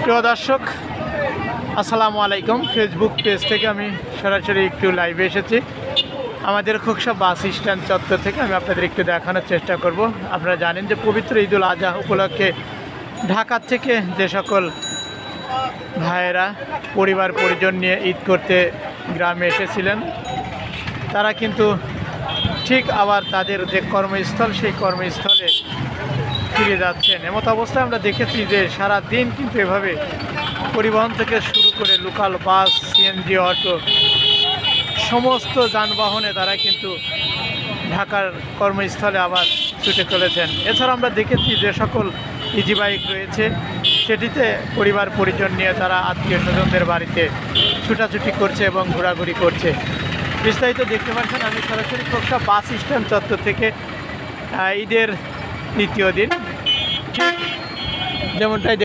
প্রিয় দর্শক, আসসালামু আলাইকুম। ফেসবুক পেজ থেকে আমি সরাসরি একটু লাইভে এসেছি। আমাদের খোকসা বাস স্ট্যান্ড চত্বর থেকে আমি আপনাদের একটু দেখানোর চেষ্টা করব। আপনারা জানেন যে পবিত্র ঈদুল আজহা উপলক্ষে ঢাকা থেকে যে সকল ভাইয়েরা পরিবার পরিজন নিয়ে ঈদ করতে গ্রামে এসেছিলেন, তারা কিন্তু ঠিক আবার তাদের যে কর্মস্থল সেই কর্মস্থলে ফিরে যাচ্ছেন। এমত অবস্থায় আমরা দেখেছি যে সারা দিন কিন্তু এভাবে পরিবহন থেকে শুরু করে লোকাল বাস, সিএনজি, অটো সমস্ত যানবাহনে তারা কিন্তু ঢাকার কর্মস্থলে আবার ছুটে চলেছেন। এছাড়া আমরা দেখেছি যে সকল ইজি বাইক রয়েছে সেটিতে পরিবার পরিজন নিয়ে তারা আত্মীয় স্বজনদের বাড়িতে ছুটাছুটি করছে এবং ঘোরাঘুরি করছে। বিস্তারিত দেখতে পাচ্ছেন আমি সরাসরি খোকসা বাস স্ট্যান্ড চত্বর থেকে। ঈদের দ্বিতীয় দিন ঠিক যেমনটাই